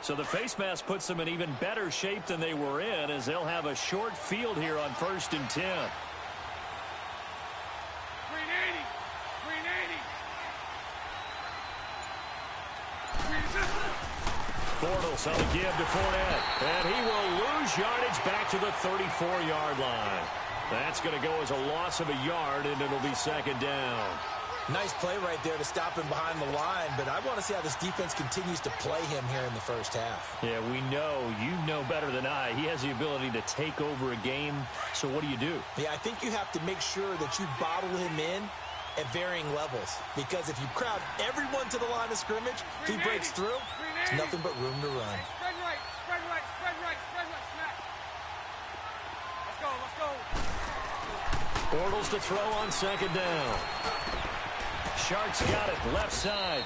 So the face mask puts them in even better shape than they were in, as they'll have a short field here on 1st and 10. Bortles on the give to Fournette, and he will lose yardage back to the 34-yard line. That's going to go as a loss of a yard, and it'll be 2nd down. Nice play right there to stop him behind the line, but I want to see how this defense continues to play him here in the first half. Yeah, we know. You know better than I. He has the ability to take over a game, so what do you do? Yeah, I think you have to make sure that you bottle him in at varying levels, because if you crowd everyone to the line of scrimmage, if he breaks through, it's nothing but room to run. Spread right, spread right, spread right, spread right, smack. Let's go, let's go. Bortles to throw on 2nd down. Shark's got it, left side.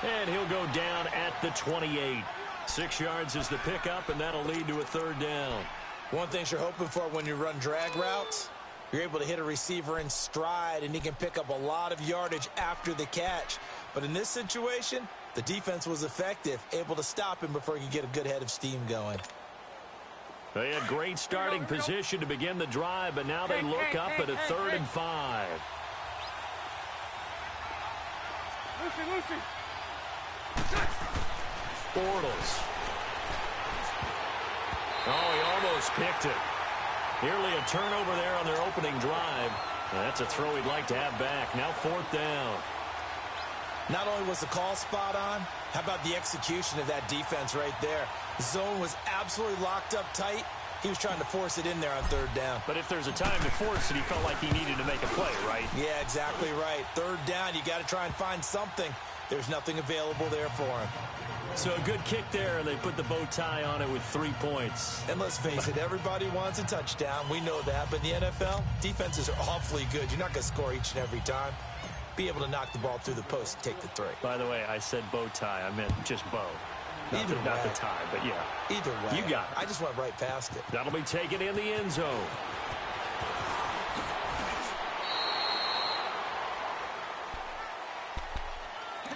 And he'll go down at the 28. 6 yards is the pickup, and that'll lead to a 3rd down. One thing you're hoping for when you run drag routes, you're able to hit a receiver in stride, and he can pick up a lot of yardage after the catch. But in this situation, the defense was effective, able to stop him before he could get a good head of steam going. They had great starting position to begin the drive, but now they look up at a 3rd and 5. Lucy. Bortles. Oh, he almost picked it. Nearly a turnover there on their opening drive. That's a throw he'd like to have back. Now 4th down. Not only was the call spot on, how about the execution of that defense right there? The zone was absolutely locked up tight. He was trying to force it in there on 3rd down. But if there's a time to force it, he felt like he needed to make a play, right? Yeah, exactly right. 3rd down, you got to try and find something. There's nothing available there for him. So a good kick there, and they put the bow tie on it with 3 points. And let's face it, everybody wants a touchdown. We know that. But in the NFL, defenses are awfully good. You're not going to score each and every time. Be able to knock the ball through the post and take the 3. By the way, I said bow tie. I meant just bow. Not the tie, but yeah. Either way. You got it. I just went right past it. That'll be taken in the end zone.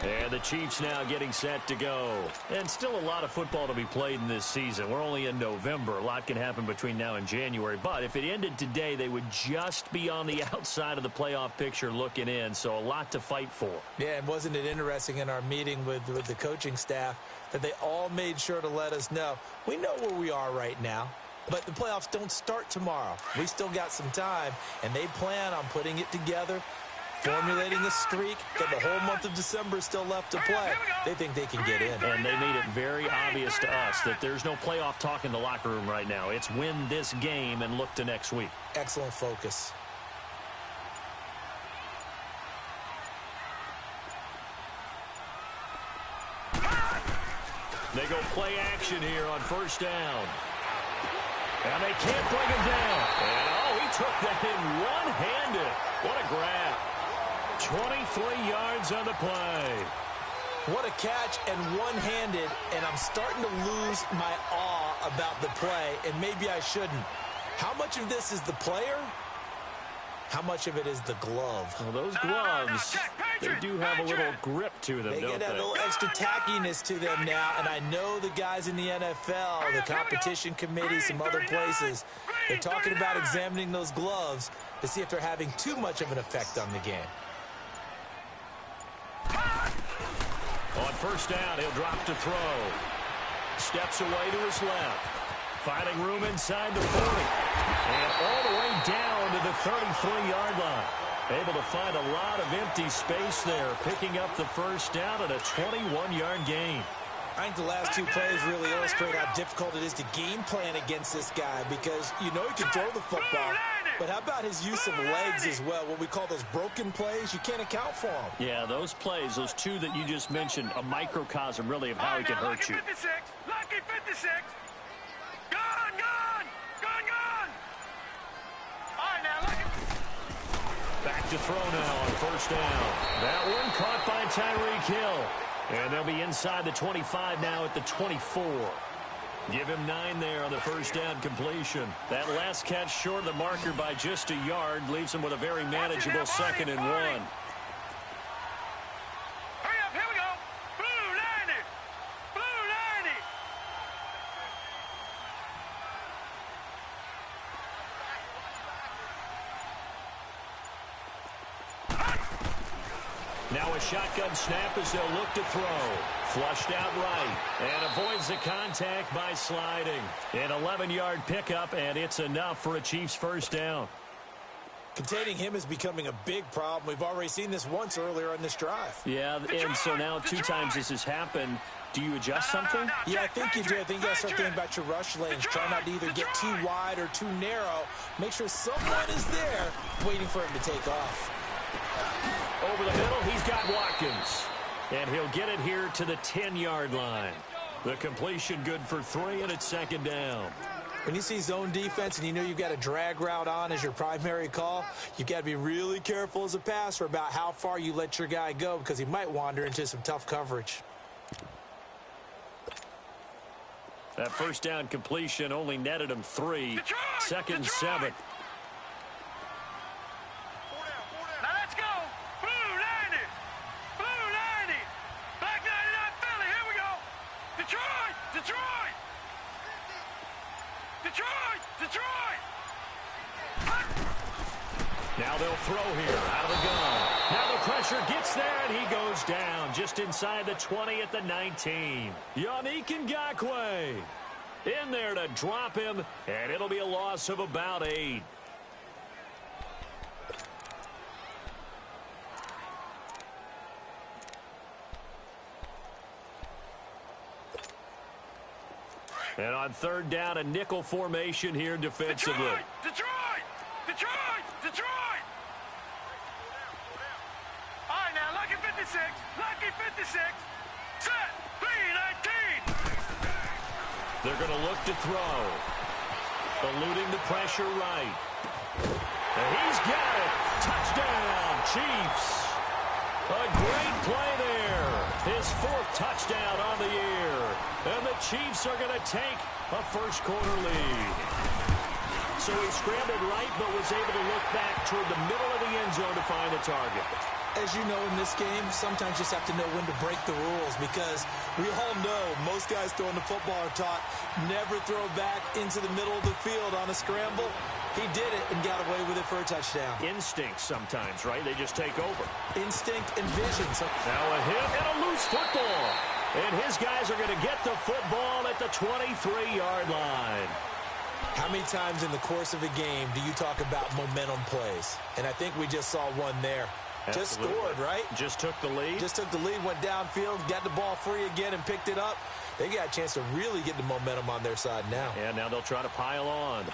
And the Chiefs now getting set to go. And still a lot of football to be played in this season. We're only in November. A lot can happen between now and January. But if it ended today, they would just be on the outside of the playoff picture looking in. So a lot to fight for. Yeah, and wasn't it interesting in our meeting with the coaching staff that they all made sure to let us know, we know where we are right now, but the playoffs don't start tomorrow. We still got some time, and they plan on putting it together, formulating a streak, got the whole month of December still left to play. They think they can get in. And they made it very obvious to us that there's no playoff talk in the locker room right now. It's win this game and look to next week. Excellent focus. They go play action here on 1st down. And they can't bring him down. And, oh, he took that in one-handed. What a grab. 23 yards on the play. What a catch and one-handed, and I'm starting to lose my awe about the play, and maybe I shouldn't. How much of this is the player? How much of it is the glove? Well, those gloves, they do have a little grip to them, don't they? They get a little extra tackiness to them now, and I know the guys in the NFL, the competition committee, some other places, they're talking about examining those gloves to see if they're having too much of an effect on the game. On 1st down, he'll drop to throw. Steps away to his left. Finding room inside the 40. And all the way down to the 33-yard line. Able to find a lot of empty space there, picking up the 1st down at a 21-yard gain. I think the last 2 plays really illustrate how difficult it is to game plan against this guy, because you know he can throw the football, but how about his use of legs as well? What we call those broken plays, you can't account for them. Yeah, those plays, those 2 that you just mentioned, a microcosm really of how he can hurt you. Lucky 56. Gone. All right, now, Lucky. Back to throw now on 1st down. That one caught by Tyreek Hill. And they'll be inside the 25 now at the 24. Give him 9 there on the 1st down completion. That last catch short of the marker by just a yard leaves him with a very manageable 2nd and 1. Hurry up, here we go. Blue 90. Now a shotgun snap as they'll look to throw. Flushed out right. And avoids the contact by sliding. An 11-yard pickup, and it's enough for a Chiefs first down. Containing him is becoming a big problem. We've already seen this once earlier on this drive. Yeah, and so now 2 times this has happened. Do you adjust something? Yeah, I think you do. I think you got to start thinking about your rush lanes. Try not to either get too wide or too narrow. Make sure someone is there waiting for him to take off. Over the middle, he's got Watkins. And he'll get it here to the 10-yard line. The completion good for 3, and it's second down. When you see zone defense and you know you've got a drag route on as your primary call, you've got to be really careful as a passer about how far you let your guy go because he might wander into some tough coverage. That first down completion only netted him 3. Second and 7. Now let's go. Blue 90. Blue 90. Black 99 Philly. Here we go. Detroit. Detroit. Detroit. Detroit. Now they'll throw here out of the gun. Now the pressure gets there, and he goes down just inside the 20 at the 19. Yannick Ngakoue in there to drop him, and it'll be a loss of about 8. And on third down, a nickel formation here defensively. Detroit. Detroit. Detroit. All right, now, lucky 56. Lucky 56. Set. 3-19. They're going to look to throw. Eluding the pressure right. And he's got it. Touchdown, Chiefs. A great play there. His 4th touchdown on the year. And the Chiefs are going to take a first-quarter lead. So he scrambled right, but was able to look back toward the middle of the end zone to find the target. As you know, in this game, sometimes you just have to know when to break the rules because we all know most guys throwing the football are taught never throw back into the middle of the field on a scramble. He did it and got away with it for a touchdown. Instinct sometimes, right? They just take over. Instinct and vision. Now a hit and a loose football. And his guys are going to get the football at the 23-yard line. How many times in the course of a game do you talk about momentum plays? And I think we just saw one there. Absolutely. Just scored, right? Just took the lead. Just took the lead, went downfield, got the ball free again and picked it up. They got a chance to really get the momentum on their side now. And now they'll try to pile on.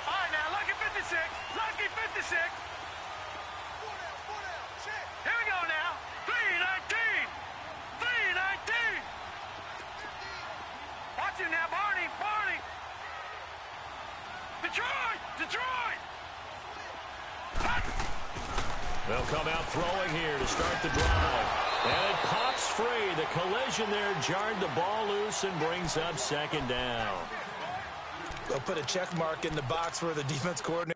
All right, now, lucky 56. Lucky 56. Here we go now. 3-19. 3-19. Watch him now, Barney. Barney. Detroit. Detroit. They'll come out throwing here to start the drive. And it pops free. The collision there jarred the ball loose and brings up second down. They'll put a check mark in the box where the defense coordinator.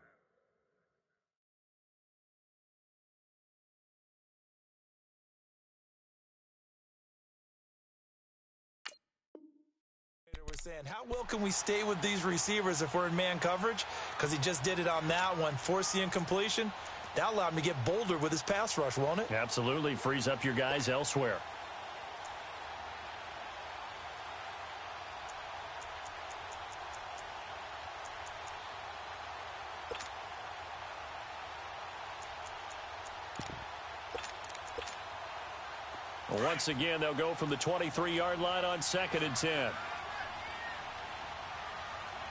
We're saying, how well can we stay with these receivers if we're in man coverage? Because he just did it on that one, forced the incompletion. That allowed him to get bolder with his pass rush, won't it? Absolutely. Frees up your guys elsewhere. Once again, they'll go from the 23-yard line on 2nd and 10.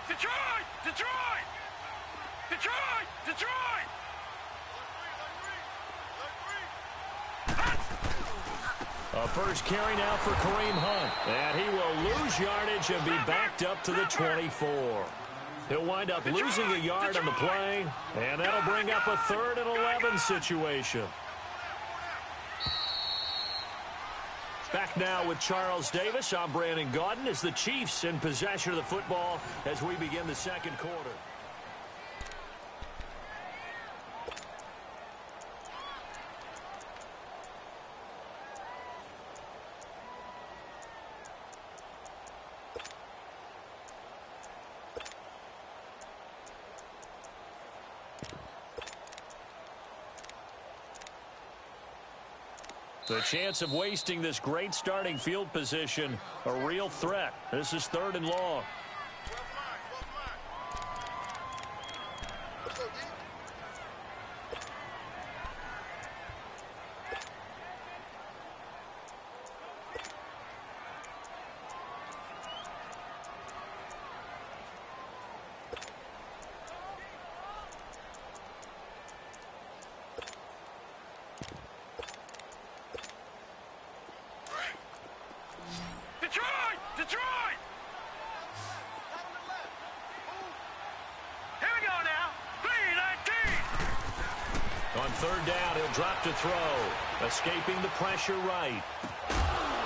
Detroit! Detroit! Detroit! Detroit! A first carry now for Kareem Hunt. And he will lose yardage and be backed up to the 24. He'll wind up losing a yard on the play, and that'll bring up a 3rd and 11 situation. Back now with Charles Davis. I'm Brandon Gaudin as the Chiefs in possession of the football as we begin the second quarter. The chance of wasting this great starting field position, a real threat. This is 3rd and long. Detroit! Here we go now. 3-19. On 3rd down, he'll drop to throw. Escaping the pressure right.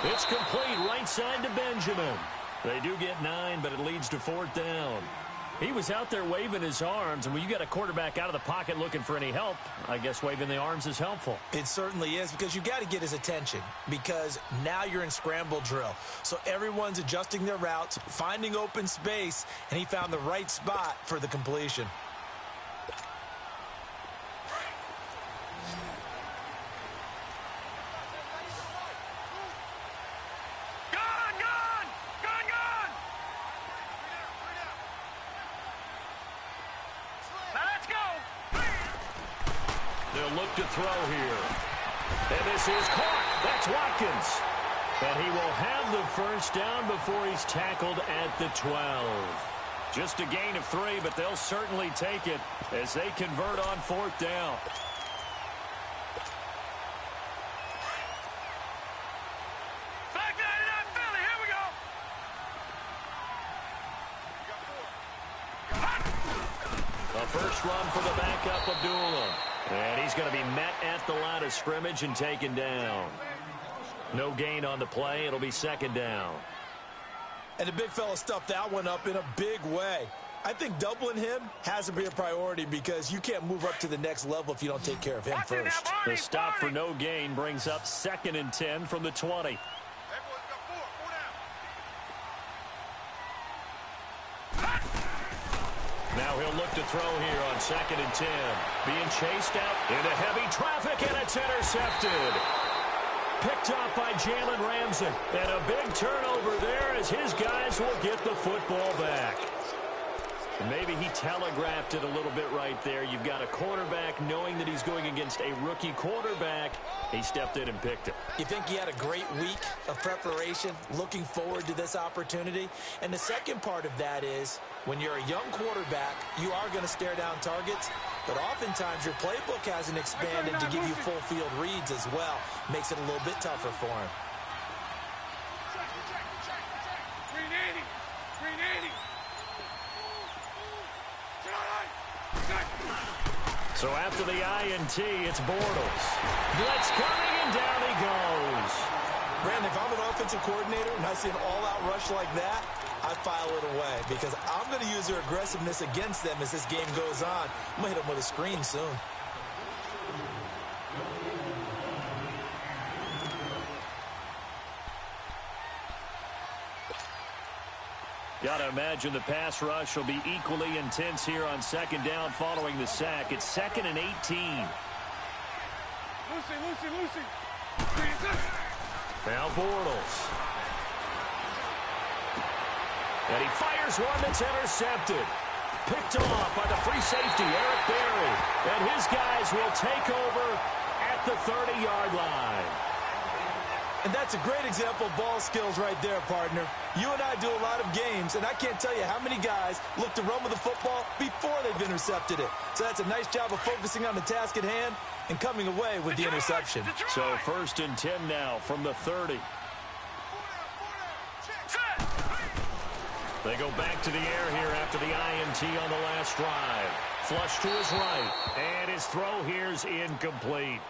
It's complete right side to Benjamin. They do get 9, but it leads to 4th down. He was out there waving his arms, and when you got a quarterback out of the pocket looking for any help, I guess waving the arms is helpful. It certainly is, because you got to get his attention, because now you're in scramble drill. So everyone's adjusting their routes, finding open space, and he found the right spot for the completion. Look to throw here. And this is caught. That's Watkins. And he will have the 1st down before he's tackled at the 12. Just a gain of 3, but they'll certainly take it as they convert on 4th down. Back 99 Philly. Here we go. A first run for the backup, Abdullah. And he's going to be met at the line of scrimmage and taken down. No gain on the play. It'll be 2nd down. And the big fella stuffed that one up in a big way. I think doubling him has to be a priority, because you can't move up to the next level if you don't take care of him first. The stop for no gain brings up 2nd and 10 from the 20. Now he'll look to throw here on 2nd and 10. Being chased out into heavy traffic, and it's intercepted. Picked up by Jalen Ramsey. And a big turnover there as his guys will get the football back. And maybe he telegraphed it a little bit right there. You've got a quarterback knowing that he's going against a rookie quarterback. He stepped in and picked him. You think he had a great week of preparation, looking forward to this opportunity? And the second part of that is, when you're a young quarterback, you are going to stare down targets, but oftentimes your playbook hasn't expanded to give you full field reads as well. Makes it a little bit tougher for him. 380. 380. So after the INT, it's Bortles. Blitz coming, and down he goes. Brandon, if I'm an offensive coordinator and I see an all-out rush like that, I file it away, because I'm going to use their aggressiveness against them as this game goes on. I'm going to hit them with a screen soon. Got to imagine the pass rush will be equally intense here on 2nd down following the sack. It's 2nd and 18. Lucy. Now Bortles. And he fires one that's intercepted. Picked off by the free safety, Eric Berry. And his guys will take over at the 30-yard line. And that's a great example of ball skills right there, partner. You and I do a lot of games, and I can't tell you how many guys look to run with the football before they've intercepted it. So that's a nice job of focusing on the task at hand and coming away with the interception. So 1st and 10 now from the 30. They go back to the air here after the INT on the last drive. Flush to his right, and his throw here's incomplete.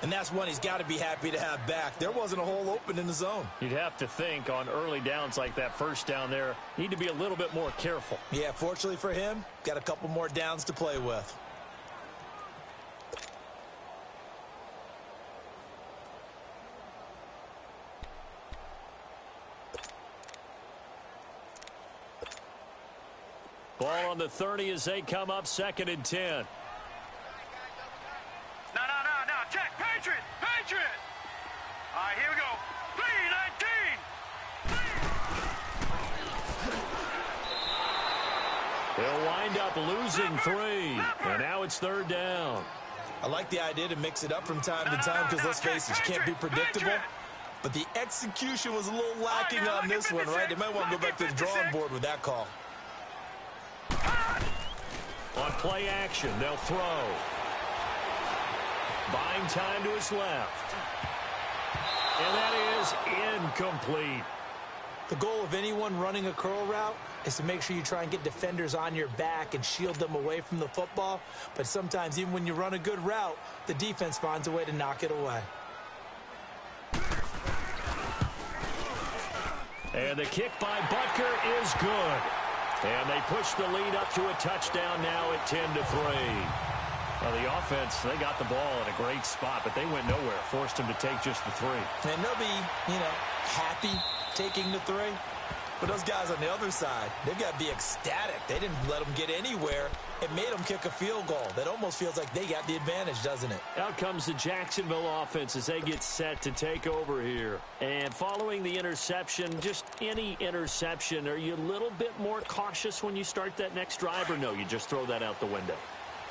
And that's one he's got to be happy to have back. There wasn't a hole open in the zone. You'd have to think on early downs like that, 1st down there, need to be a little bit more careful. Yeah, fortunately for him, got a couple more downs to play with. Ball on the 30 as they come up 2nd and 10. No. Check. Patriot. bruising 3. And now it's 3rd down. I like the idea to mix it up from time to time because, let's face it, you can't be predictable. But the execution was a little lacking on this one, right? They might want to go back to the drawing board with that call. On play action, they'll throw. Buying time to his left. And that is incomplete. The goal of anyone running a curl route is to make sure you try and get defenders on your back and shield them away from the football. But sometimes, even when you run a good route, the defense finds a way to knock it away. And the kick by Butker is good. And they push the lead up to a touchdown now at 10-3. Well, the offense, they got the ball in a great spot, but they went nowhere. Forced them to take just the 3. And they'll be, happy taking the 3. But those guys on the other side, they've got to be ecstatic. They didn't let them get anywhere. It made them kick a field goal. That almost feels like they got the advantage, doesn't it? Out comes the Jacksonville offense as they get set to take over here. And following the interception, just any interception, are you a little bit more cautious when you start that next drive, or no, you just throw that out the window?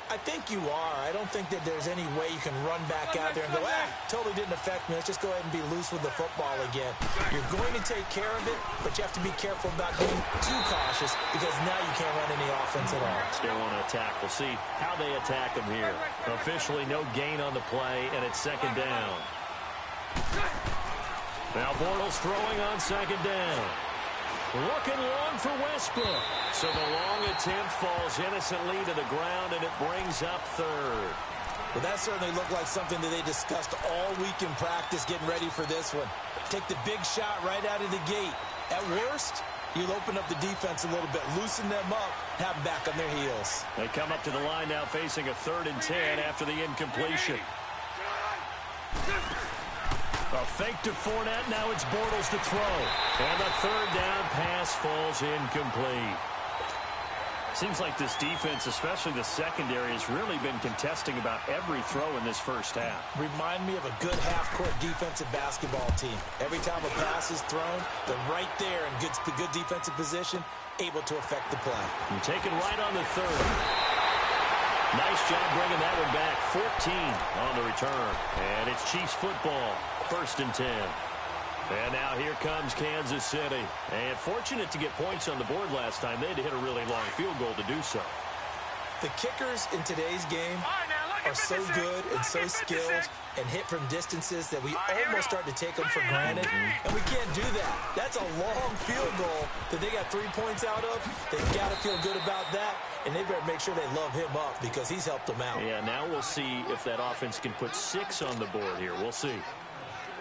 I think you are. I don't think that there's any way you can run back out there and go, totally didn't affect me. Let's just go ahead and be loose with the football again. You're going to take care of it, but you have to be careful about being too cautious because now you can't run any offense at all. Still want to attack. We'll see how they attack them here. Officially no gain on the play, and it's 2nd down. Now Bortles throwing on 2nd down. Looking long for Westbrook. So the long attempt falls innocently to the ground, and it brings up 3rd. Well, that certainly looked like something that they discussed all week in practice getting ready for this one. Take the big shot right out of the gate. At worst, you'll open up the defense a little bit, loosen them up, have them back on their heels. They come up to the line now facing a 3rd and 10 after the incompletion. A fake to Fournette. Now it's Bortles to throw. And the 3rd down pass falls incomplete. Seems like this defense, especially the secondary, has really been contesting about every throw in this first half. Remind me of a good half-court defensive basketball team. Every time a pass is thrown, they're right there in good defensive position, able to affect the play. And taken right on the 3rd. Nice job bringing that one back. 14 on the return. And it's Chiefs football. 1st and 10. And now here comes Kansas City. And fortunate to get points on the board last time. They had to hit a really long field goal to do so. The kickers in today's game are so good and so skilled and hit from distances that we almost start to take them for granted. And we can't do that. That's a long field goal that they got 3 points out of. They've got to feel good about that. And they better make sure they love him up because he's helped them out. Yeah, now we'll see if that offense can put 6 on the board here. We'll see.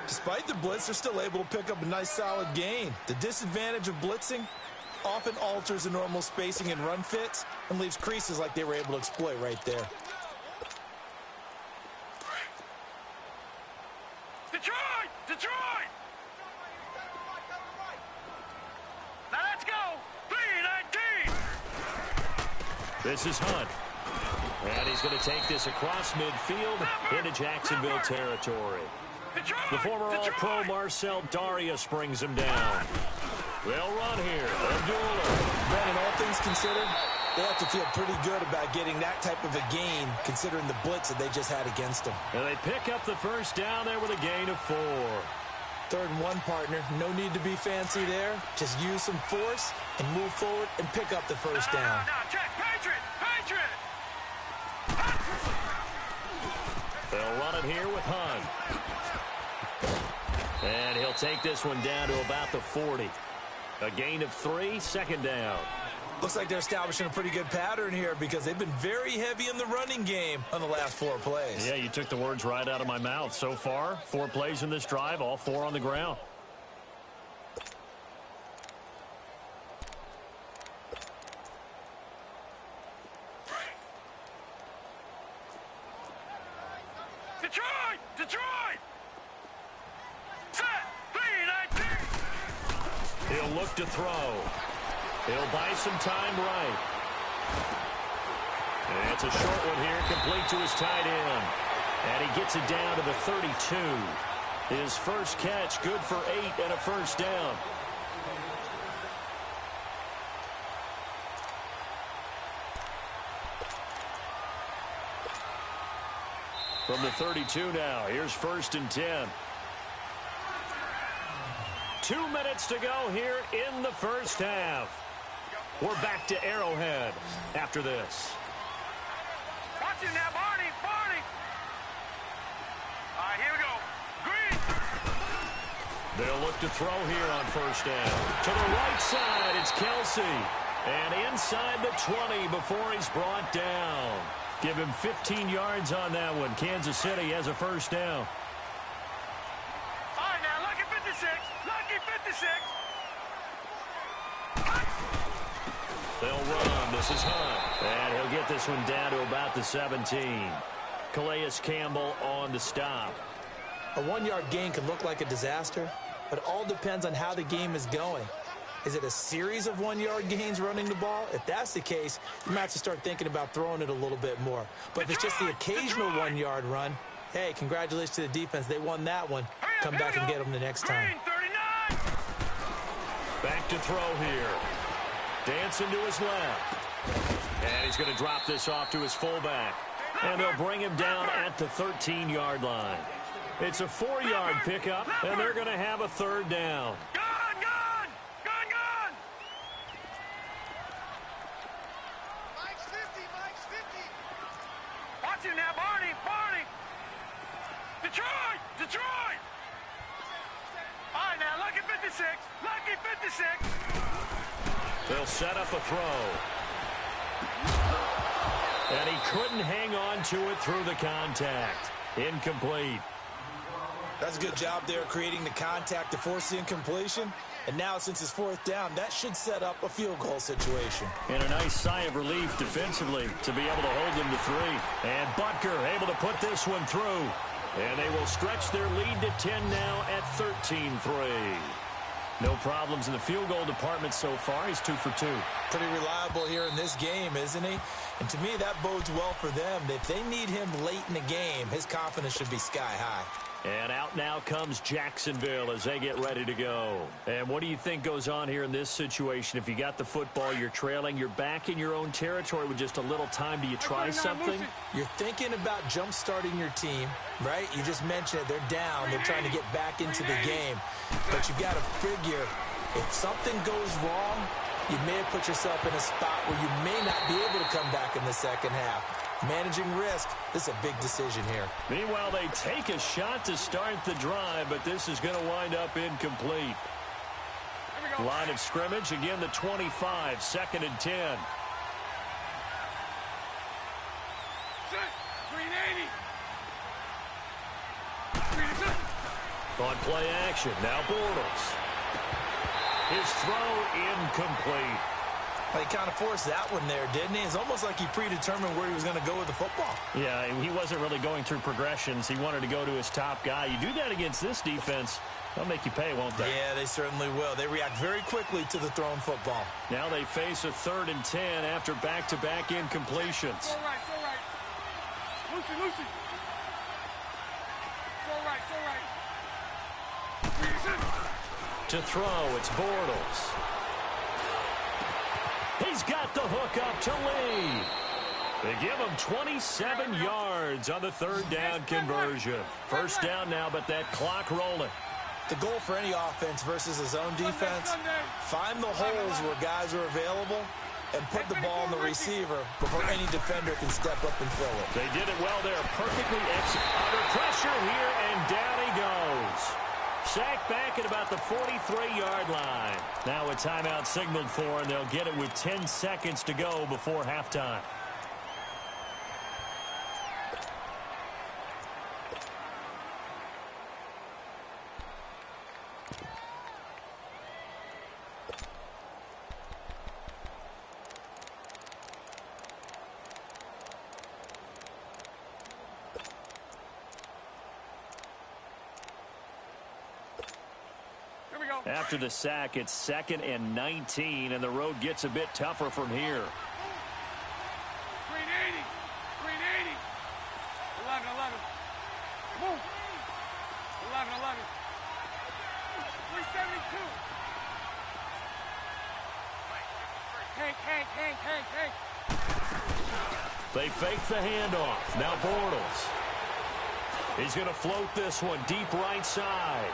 Despite the blitz, they're still able to pick up a nice, solid gain. The disadvantage of blitzing often alters the normal spacing and run fits and leaves creases like they were able to exploit right there. Detroit! Detroit! Now let's go! 3-19! This is Hunt. And he's going to take this across midfield into Jacksonville territory. The former All-Pro Marcel Darius brings him down. They'll run here. Abdullah. Brandon, all things considered, they have to feel pretty good about getting that type of a gain considering the blitz that they just had against them. And they pick up the 1st down there with a gain of 4. 3rd and 1, partner. No need to be fancy there. Just use some force and move forward and pick up the 1st down. No, check. Patriot! Patriot! They'll run it here with Hunt. And he'll take this one down to about the 40. A gain of 3, 2nd down. Looks like they're establishing a pretty good pattern here because they've been very heavy in the running game on the last 4 plays. Yeah, you took the words right out of my mouth. So far, 4 plays in this drive, all 4 on the ground. Detroit! Detroit! Set! 3-19! He'll look to throw. He'll buy some time right. And it's a short one here, complete to his tight end. And he gets it down to the 32. His first catch, good for 8 and a 1st down. From the 32 now, here's 1st and 10. 2 minutes to go here in the first half. We're back to Arrowhead after this. Watch it now, Barney, Barney. All right, here we go. Green. They'll look to throw here on 1st down. To the right side, it's Kelsey. And inside the 20 before he's brought down. Give him 15 yards on that one. Kansas City has a 1st down. All right, now, lucky 56. Lucky 56. They'll run. This is Hunt. And he'll get this one down to about the 17. Calais Campbell on the stop. A 1-yard gain can look like a disaster, but it all depends on how the game is going. Is it a series of 1-yard gains running the ball? If that's the case, you might have to start thinking about throwing it a little bit more. But if it's just the occasional 1-yard run, hey, congratulations to the defense. They won that one. Come back and get them the next time. Back to throw here. Dancing to his left. And he's going to drop this off to his fullback. And they'll bring him down at the 13-yard line. It's a 4-yard pickup, and they're going to have a 3rd down. Watch it now, Barney, Barney. Detroit, Detroit. All right, now, lucky 56. Lucky 56. They'll set up a throw. And he couldn't hang on to it through the contact. Incomplete. That's a good job there creating the contact to force the incompletion. And now, since it's 4th down, that should set up a field goal situation. And a nice sigh of relief defensively to be able to hold them to 3. And Butker able to put this one through. And they will stretch their lead to 10 now at 13-3. No problems in the field goal department so far. He's 2 for 2. Pretty reliable here in this game, isn't he? And to me, that bodes well for them. If they need him late in the game, his confidence should be sky high. And out now comes Jacksonville as they get ready to go. And what do you think goes on here in this situation? If you got the football, you're trailing, you're back in your own territory with just a little time. Do you try something? You're thinking about jump-starting your team, right? You just mentioned it. They're down. They're trying to get back into the game. But you've got to figure, if something goes wrong, you may have put yourself in a spot where you may not be able to come back in the second half. Managing risk, this is a big decision here. Meanwhile, they take a shot to start the drive, but this is going to wind up incomplete. Line of scrimmage, again, the 25, 2nd and 10. On play action, now Bortles. His throw incomplete. Well, he kind of forced that one there, didn't he? It's almost like he predetermined where he was going to go with the football. Yeah, he wasn't really going through progressions. He wanted to go to his top guy. You do that against this defense, they'll make you pay, won't they? Yeah, they certainly will. They react very quickly to the thrown football. Now they face a 3rd and 10 after back-to-back incompletions. So right, so right. Lucy, Lucy. So right, so right. To throw, it's Bortles. He's got the hook up to Lee. They give him 27 yards on the 3rd down conversion. 1st down now, but that clock rolling. The goal for any offense versus a zone defense, find the holes where guys are available and put the ball on the receiver before any defender can step up and fill it. They did it well there. Perfectly executed. Under pressure here, and down he goes. Sacked back at about the 43-yard line. Now a timeout signaled for, and they'll get it with 10 seconds to go before halftime. After the sack, it's 2nd and 19, and the road gets a bit tougher from here. Green 80. Green 80. 11, 11. Move. 11, 11. 372. Hank. They fake the handoff. Now Bortles. He's going to float this one deep right side.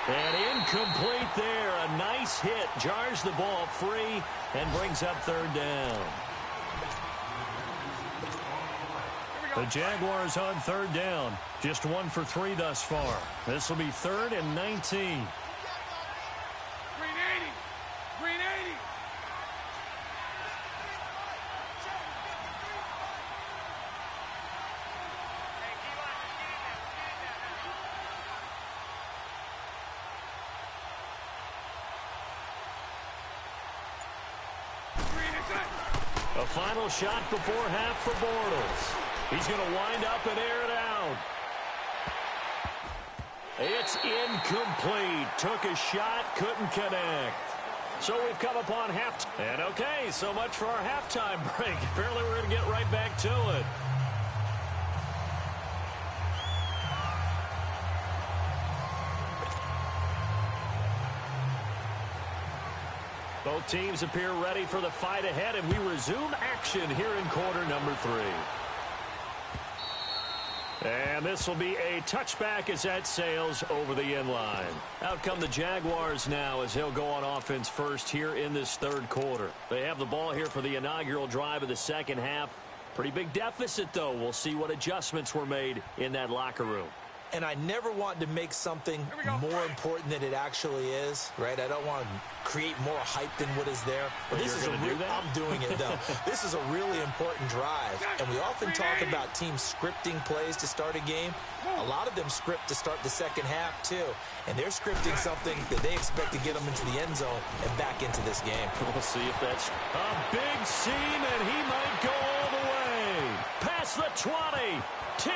And incomplete there. A nice hit. Jars the ball free and brings up third down. The Jaguars on third down. Just 1 for 3 thus far. This will be 3rd and 19. A final shot before half for Bortles. He's going to wind up and air it out. It's incomplete. Took a shot, couldn't connect. So we've come upon halftime. And okay, so much for our halftime break. Apparently we're going to get right back to it. Both teams appear ready for the fight ahead, and we resume action here in quarter number 3. And this will be a touchback as that sails over the end line. Out come the Jaguars now as they'll go on offense first here in this third quarter. They have the ball here for the inaugural drive of the second half. Pretty big deficit, though. We'll see what adjustments were made in that locker room. And I never want to make something more important than it actually is, right? I don't want to create more hype than what is there. But this is I'm doing it, though. This is a really important drive. And we often talk about teams scripting plays to start a game. A lot of them script to start the second half, too. And they're scripting something that they expect to get them into the end zone and back into this game. We'll see if that's a big seam, and he might go all the way. Past the 20. 10,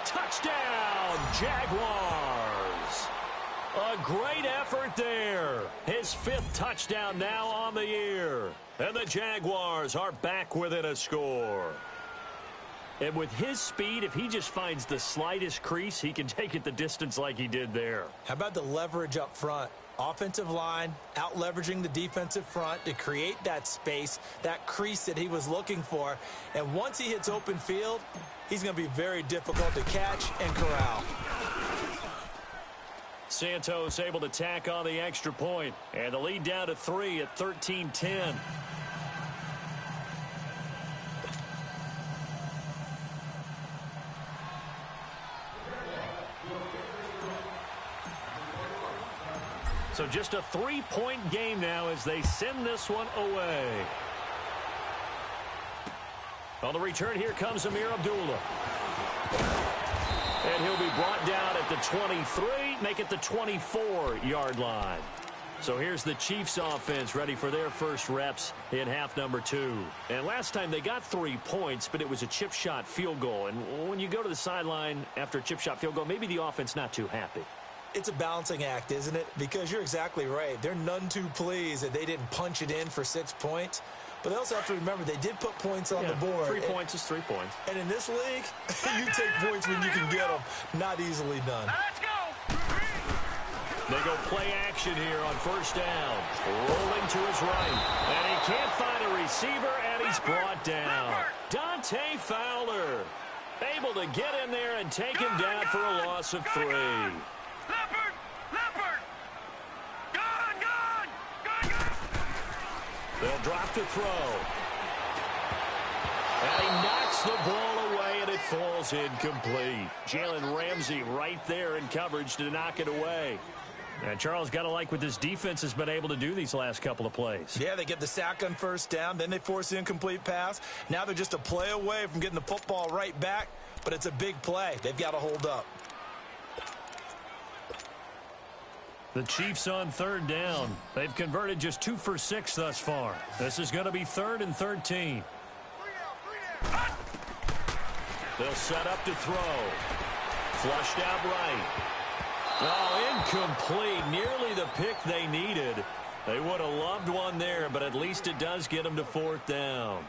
touchdown, Jaguars. A great effort there. His 5th touchdown now on the year. And the Jaguars are back within a score. And with his speed, if he just finds the slightest crease, he can take it the distance like he did there. How about the leverage up front? Offensive line out leveraging the defensive front to create that space, that crease that he was looking for. And once he hits open field, he's going to be very difficult to catch and corral. Santos able to tack on the extra point. And the lead down to 3 at 13-10. So just a 3-point game now as they send this one away. On the return, here comes Amir Abdullah. And he'll be brought down at the 23, make it the 24-yard line. So here's the Chiefs offense ready for their first reps in half number 2. And last time they got 3 points, but it was a chip shot field goal. And when you go to the sideline after a chip shot field goal, maybe the offense not too happy. It's a balancing act, isn't it? Because you're exactly right. They're none too pleased that they didn't punch it in for 6 points. But they also have to remember they did put points on the board. 3 points is 3 points. And in this league, you take points when you can get them. Not easily done. Let's go. They go play action here on first down. Rolling to his right. And he can't find a receiver, and he's brought down. Dante Fowler able to get in there and take him down for a loss of 3. Leopard! Gone! They'll drop to throw. And he knocks the ball away, and it falls incomplete. Jalen Ramsey right there in coverage to knock it away. And Charles, got to like what this defense has been able to do these last couple of plays. Yeah, they get the sack on first down, then they force the incomplete pass. Now they're just a play away from getting the football right back, but it's a big play. They've got to hold up. The Chiefs on third down. They've converted just 2 for 6 thus far. This is going to be 3rd and 13. They'll set up to throw. Flushed out right. Oh, incomplete. Nearly the pick they needed. They would have loved one there, but at least it does get them to 4th down.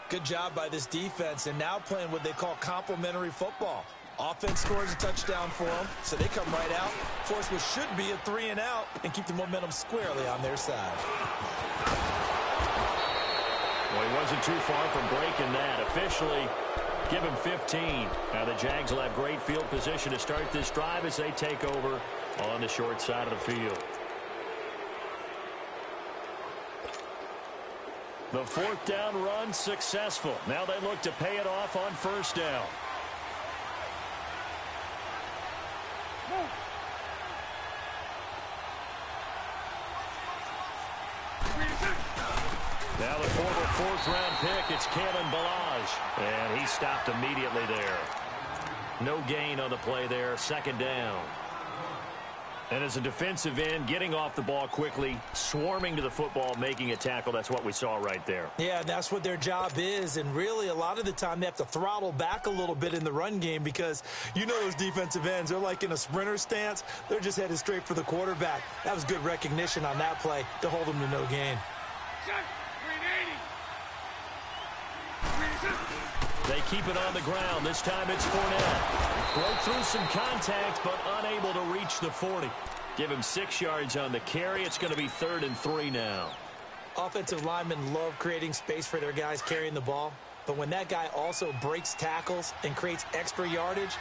Good job by this defense, and now playing what they call complementary football. Offense scores a touchdown for them, so they come right out, force what should be a 3 and out, and keep the momentum squarely on their side. Well, he wasn't too far from breaking that. Officially, Give him 15. Now the Jags will have great field position to start this drive as they take over on the short side of the field. The fourth down run successful. Now they look to pay it off on first down. Now the former fourth-round pick, it's Kalen Ballage. And he stopped immediately there. No gain on the play there, second down. And as a defensive end, getting off the ball quickly, swarming to the football, making a tackle, that's what we saw right there. Yeah, that's what their job is. And really, a lot of the time, they have to throttle back a little bit in the run game because you know those defensive ends, they're like in a sprinter stance. They're just headed straight for the quarterback. That was good recognition on that play to hold them to no gain. They keep it on the ground. This time it's Fournette. Broke through some contact, but unable to reach the 40. Give him 6 yards on the carry. It's going to be 3rd and 3 now. Offensive linemen love creating space for their guys carrying the ball. But when that guy also breaks tackles and creates extra yardage,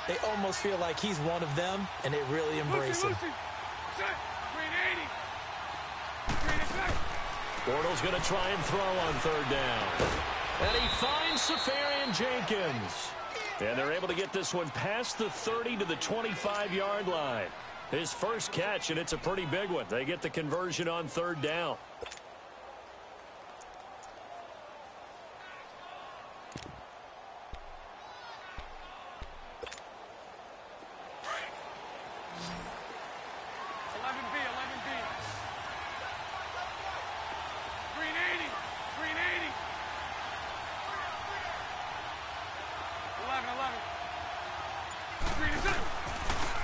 they almost feel like he's one of them, and they really embrace him. Bortles going to try and throw on 3rd down. And he finds Safarian-Jenkins. And they're able to get this one past the 30 to the 25-yard line. His first catch, and it's a pretty big one. They get the conversion on 3rd down.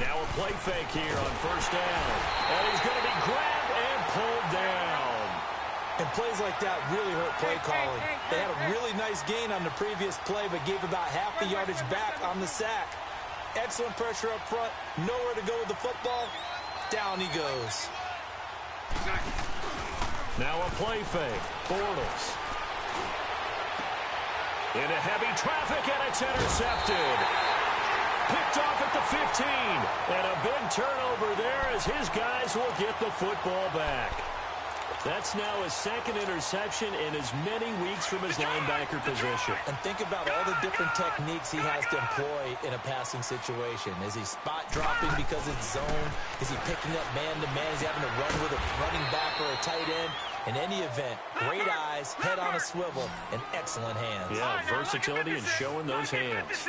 Now a play fake here on 1st down. And he's going to be grabbed and pulled down. And plays like that really hurt play calling. They had a really nice gain on the previous play, but gave about half the yardage back on the sack. Excellent pressure up front. Nowhere to go with the football. Down he goes. Now a play fake. Bortles. Into heavy traffic, and it's intercepted. Picked off at the 15. And a big turnover there as his guys will get the football back. That's now his 2nd interception in as many weeks from his linebacker position. And think about all the different techniques he has to employ in a passing situation. Is he spot dropping because it's zone? Is he picking up man-to-man? Is he having to run with a running back or a tight end? In any event, great eyes, head on a swivel, and excellent hands. Yeah, versatility and showing those hands.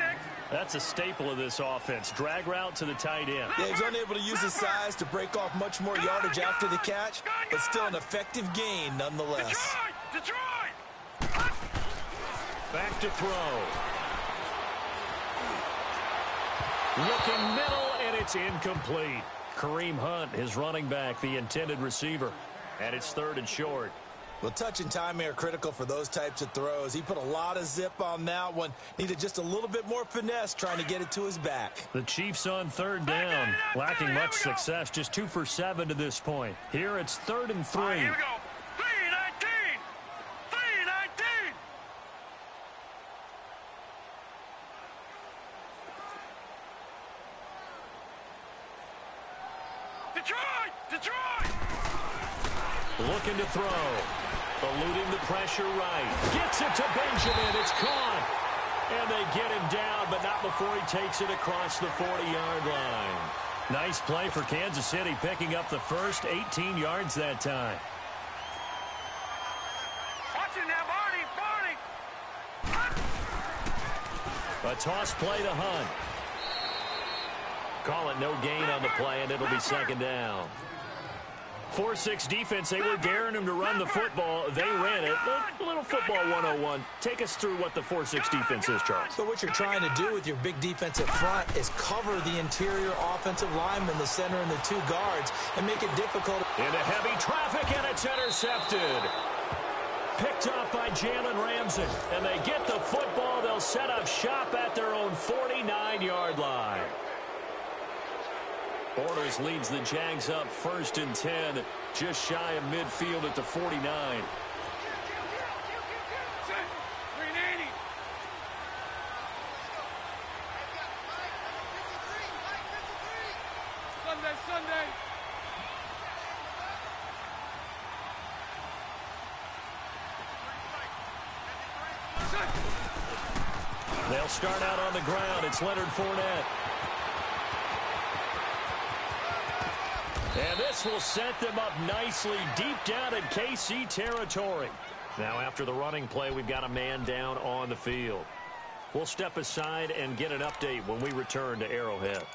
That's a staple of this offense. Drag route to the tight end. Yeah, he's unable to use his size to break off much more yardage after the catch, but still an effective gain nonetheless. Detroit! Back to throw. Looking middle, and it's incomplete. Kareem Hunt, his running back, the intended receiver. And it's 3rd and short. Well, touch and timing are critical for those types of throws. He put a lot of zip on that one. Needed just a little bit more finesse trying to get it to his back. The Chiefs on 3rd down. Lacking much success. Just 2 for 7 to this point. Here it's 3rd and 3. Here we go. 3-19. 3-19. Detroit! Detroit! Looking to throw. Eluding the pressure right. Gets it to Benjamin. It's caught. And they get him down, but not before he takes it across the 40-yard line. Nice play for Kansas City, picking up the first 18 yards that time. Watch it now, Barney. A toss play to Hunt. Call it no gain on the play, and it'll be 2nd down. 4-6 defense, they were daring him to run the football. They ran it. A little football 101. Take us through what the 4-6 defense is, Charles. So what you're trying to do with your big defensive front is cover the interior offensive lineman, the center, and the 2 guards, and make it difficult. Into heavy traffic, and it's intercepted. Picked up by Jalen Ramsey. And they get the football. They'll set up shop at their own 49-yard line. Bortles leads the Jags up 1st and 10, just shy of midfield at the 49. Sunday. They'll start out on the ground. It's Leonard Fournette. And this will set them up nicely deep down in KC territory. Now after the running play, we've got a man down on the field. We'll step aside and get an update when we return to Arrowhead.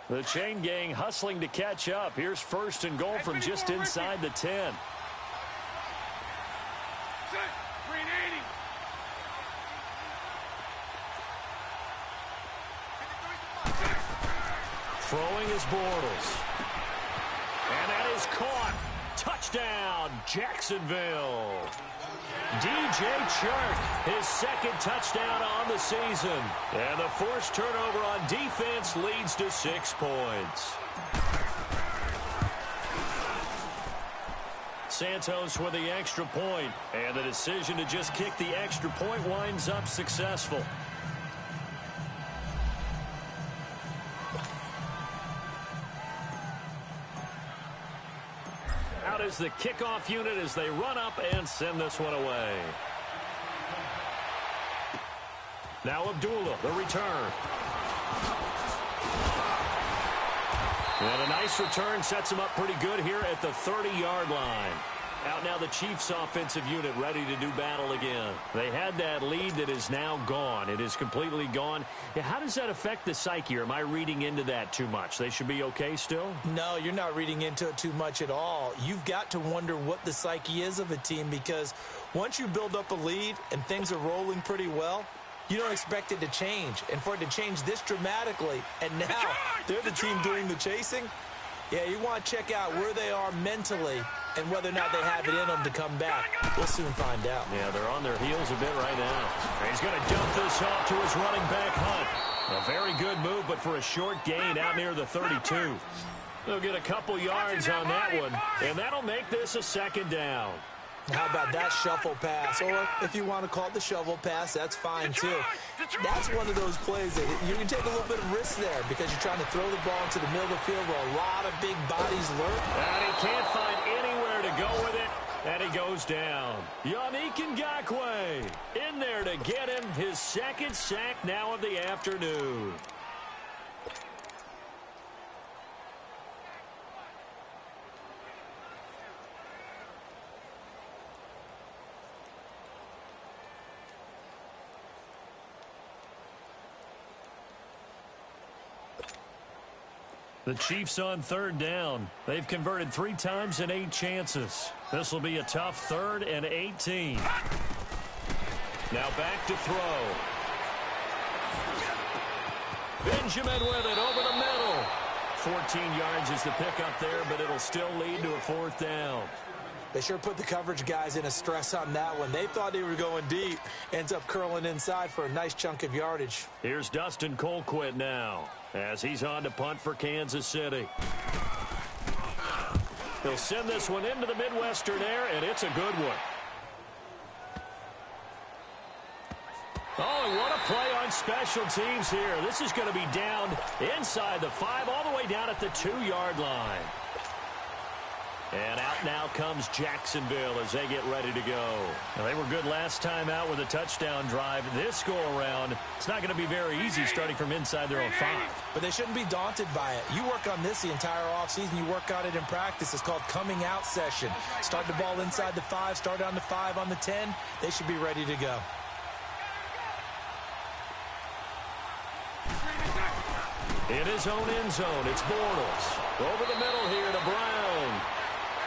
The chain gang hustling to catch up. Here's first and goal from just inside the 10. Throwing is Bortles. And that is caught. Touchdown, Jacksonville. DJ Chark, his second touchdown on the season. And the forced turnover on defense leads to 6 points. Santos with the extra point. And the decision to just kick the extra point winds up successful. Out is the kickoff unit as they run up and send this one away. Now Abdullah, the return. And a nice return sets him up pretty good here at the 30-yard line. Out now the Chiefs offensive unit ready to do battle again. They had that lead that is now gone. It is completely gone. How does that affect the psyche? Or am I reading into that too much? They should be okay still? No, you're not reading into it too much at all. You've got to wonder what the psyche is of a team, because once you build up a lead and things are rolling pretty well, you don't expect it to change. And for it to change this dramatically, and now they're the team doing the chasing, yeah, you want to check out where they are mentally and whether or not they have it in them to come back. We'll soon find out. Yeah, they're on their heels a bit right now. He's going to dump this off to his running back, Hunt. A very good move, but for a short gain out near the 32. They'll get a couple yards on that one, and that'll make this a second down. How about that shuffle pass? Or if you want to call it the shovel pass, that's fine too. That's one of those plays that you can take a little bit of risk there because you're trying to throw the ball into the middle of the field where a lot of big bodies lurk. And he can't find anywhere to go with it, and he goes down. Yannick Ngakoue in there to get him his second sack now of the afternoon. The Chiefs on third down. They've converted 3 times in 8 chances. This will be a tough 3rd and 18. Now back to throw. Benjamin with it over the middle. 14 yards is the pickup there, but it'll still lead to a 4th down. They sure put the coverage guys in a stress on that one. They thought they were going deep. Ends up curling inside for a nice chunk of yardage. Here's Dustin Colquitt now as he's on to punt for Kansas City. He'll send this one into the Midwestern air, and it's a good one. Oh, and what a play on special teams here. This is going to be down inside the 5, all the way down at the 2-yard line. And out now comes Jacksonville as they get ready to go. Now, they were good last time out with a touchdown drive. This go-around, it's not going to be very easy starting from inside their own 5. But they shouldn't be daunted by it. You work on this the entire offseason. You work on it in practice. It's called coming out session. Start the ball inside the 5, start on the 5, on the 10. They should be ready to go. In his own end zone, it's Bortles. Over the middle here to Brown.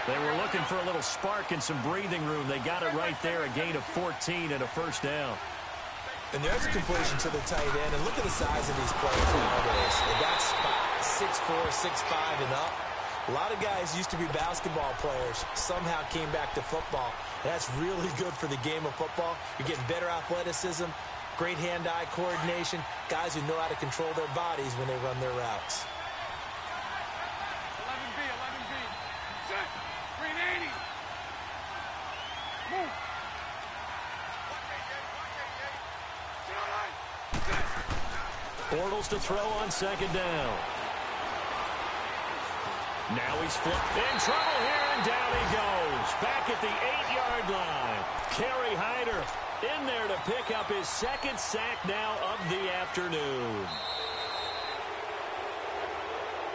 They were looking for a little spark and some breathing room. They got it right there, a gain of 14 and a 1st down. And there's a completion to the tight end. And look at the size of these players nowadays. At that spot, 6'4", 6'5", and up. A lot of guys used to be basketball players, somehow came back to football. That's really good for the game of football. You're getting better athleticism, great hand-eye coordination, guys who know how to control their bodies when they run their routes. 11B, 11B. Set. 380. Move. Sit on line. Bortles to throw on second down. Now he's flipped in trouble here, and down he goes. Back at the 8-yard line. Kerry Hyder in there to pick up his second sack now of the afternoon.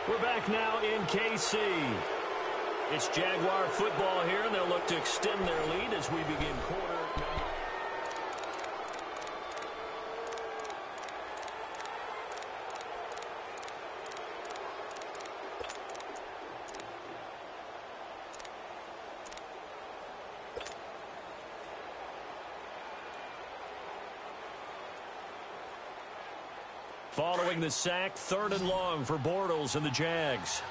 We're back now in KC. It's Jaguar football here, and they'll look to extend their lead as we begin quarter. Following the sack, 3rd and long for Bortles and the Jags.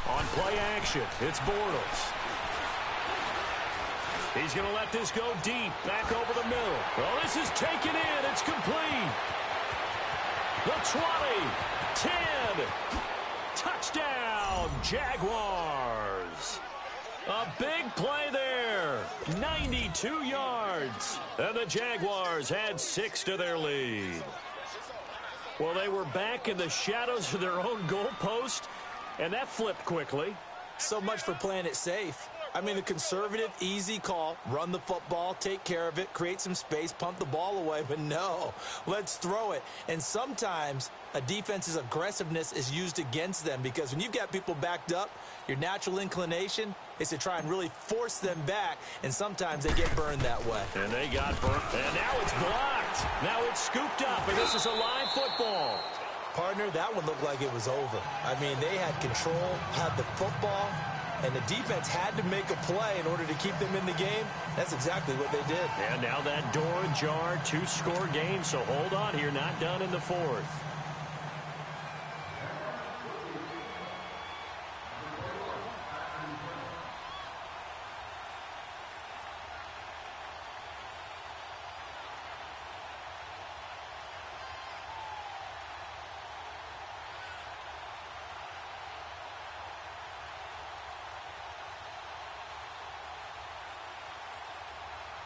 On play action, it's Bortles. He's going to let this go deep, back over the middle. Well, this is taken in. It's complete. The 20, 10, touchdown, Jaguars. A big play there, 92 yards. And the Jaguars had 6 to their lead. Well, they were back in the shadows of their own goalpost, and that flipped quickly. So much for playing it safe. I mean, a conservative, easy call, run the football, take care of it, create some space, pump the ball away, but no, let's throw it. And sometimes a defense's aggressiveness is used against them because when you've got people backed up, your natural inclination is to try and really force them back, and sometimes they get burned that way. And they got burned, and now it's blocked. Now it's scooped up, and this is a live football. Partner, that one looked like it was over. I mean, they had control, had the football, and the defense had to make a play in order to keep them in the game. That's exactly what they did. And now that door ajar, 2-score game, so hold on here, not done in the 4th.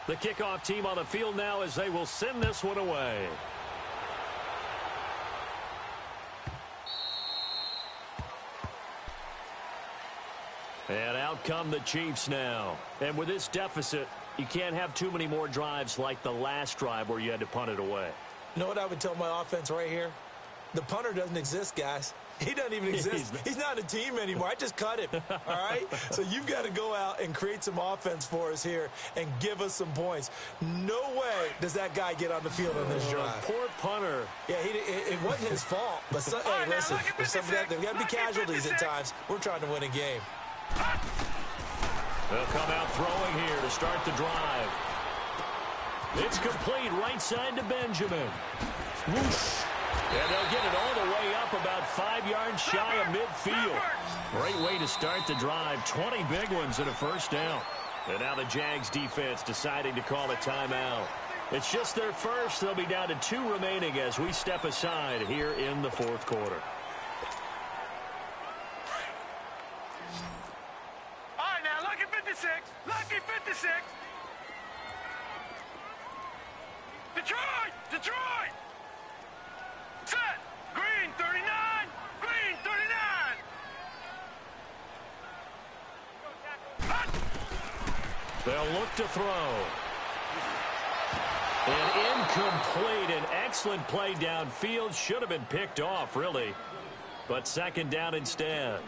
The kickoff team on the field now as they will send this one away. And out come the Chiefs now. And with this deficit, you can't have too many more drives like the last drive where you had to punt it away. You know what I would tell my offense right here? The punter doesn't exist, guys. He doesn't even exist. He's not a team anymore. I just cut him, all right? So you've got to go out and create some offense for us here and give us some points. No way does that guy get on the field on this drive. Poor punter. Yeah, it wasn't his fault. But hey, listen, there's got to be casualties at times. We're trying to win a game. They'll come out throwing here to start the drive. It's complete right side to Benjamin. Whoosh. And they'll get it all the way up about 5 yards shy of midfield. Great way to start the drive. 20 big ones and a first down. And now the Jags defense deciding to call a timeout. It's just their first. They'll be down to 2 remaining as we step aside here in the 4th quarter. All right, now, lucky 56. Lucky 56. Detroit! Detroit! Set! Green 39! Green 39! They'll look to throw. And incomplete. An excellent play downfield. Should have been picked off, really. But second down instead.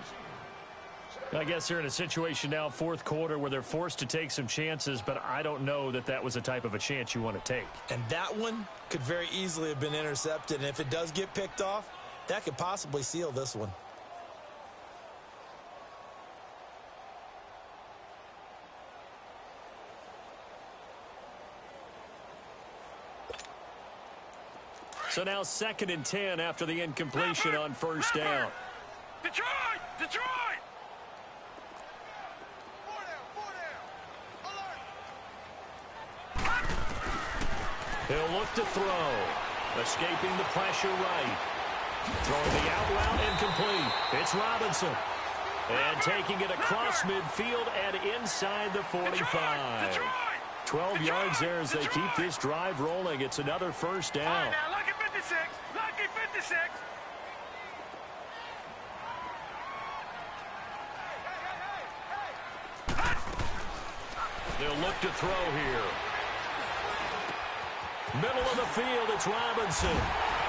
I guess they're in a situation now, 4th quarter, where they're forced to take some chances, but I don't know that that was the type of a chance you want to take. And that one could very easily have been intercepted. And if it does get picked off, that could possibly seal this one. So now 2nd and 10 after the incompletion on first down. Detroit! Detroit! He'll look to throw. Escaping the pressure right. Throwing the out route incomplete. It's Robinson. And taking it across midfield and inside the 45. 12 yards there as they keep this drive rolling. It's another first down. All right, now, lucky 56. Lucky 56. They'll look to throw here. Middle of the field, it's Robinson.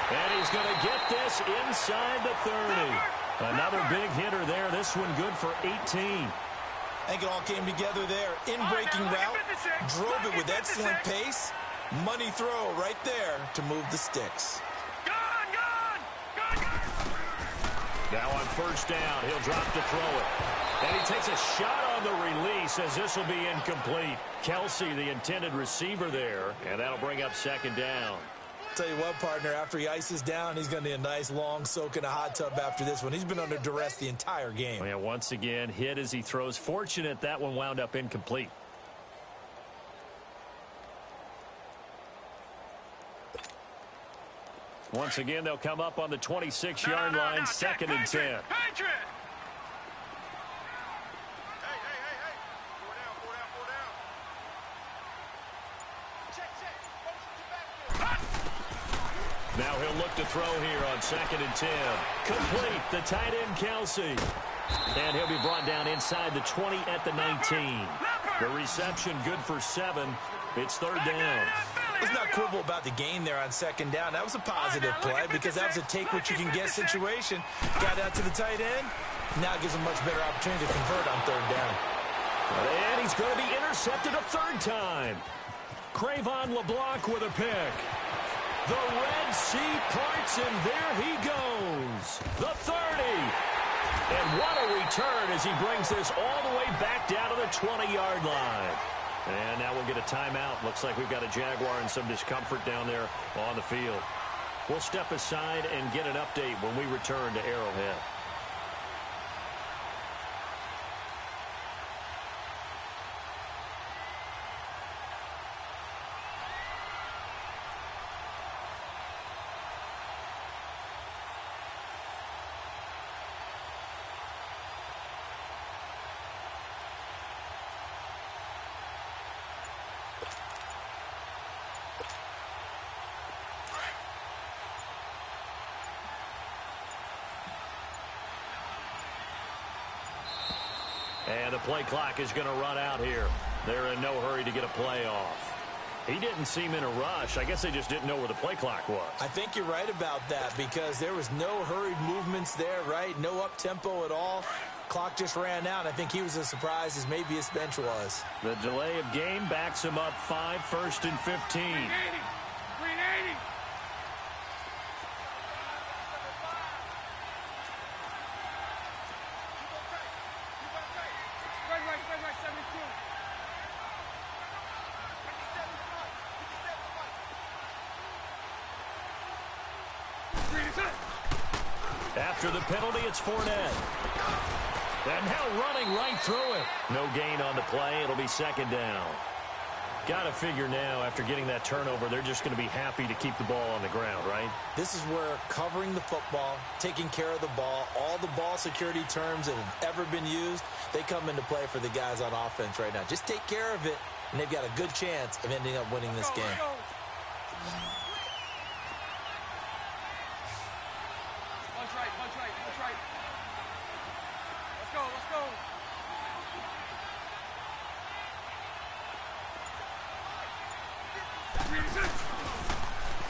And he's going to get this inside the 30. Another big hitter there. This one good for 18. I think it all came together there. In-breaking route, drove it with excellent pace. Money throw right there to move the sticks. Now on first down, he'll drop to throw it. And he takes a shot on the release as this will be incomplete. Kelsey, the intended receiver there, and that'll bring up second down. Tell you what, partner, after he ices down, he's going to need a nice long soak in a hot tub after this one. He's been under duress the entire game. Yeah, once again, hit as he throws. Fortunate that one wound up incomplete. Once again, they'll come up on the 26-yard line, second and 10. Now he'll look to throw here on second and 10. Complete, the tight end Kelsey. And he'll be brought down inside the 20 at the 19. The reception good for 7. It's third down. Let's not quibble about the gain there on second down. That was a positive play because that was a take-what-you-can-get situation. Got out to the tight end. Now it gives him a much better opportunity to convert on third down. And he's going to be intercepted a third time. Cravon LeBlanc with a pick. The Red Sea parts, and there he goes. The 30. And what a return as he brings this all the way back down to the 20-yard line. And now we'll get a timeout. Looks like we've got a Jaguar in some discomfort down there on the field. We'll step aside and get an update when we return to Arrowhead. And the play clock is going to run out here. They're in no hurry to get a play off. He didn't seem in a rush. I guess they just didn't know where the play clock was. I think you're right about that because there was no hurried movements there, right? No up-tempo at all. Clock just ran out. I think he was as surprised as maybe his bench was. The delay of game backs him up 5, first and 15. 380. After the penalty, it's Fournette. And now running right through it. No gain on the play. It'll be second down. Got to figure now, after getting that turnover, they're just going to be happy to keep the ball on the ground, right? This is where covering the football, taking care of the ball, all the ball security terms that have ever been used, they come into play for the guys on offense right now. Just take care of it, and they've got a good chance of ending up winning this game.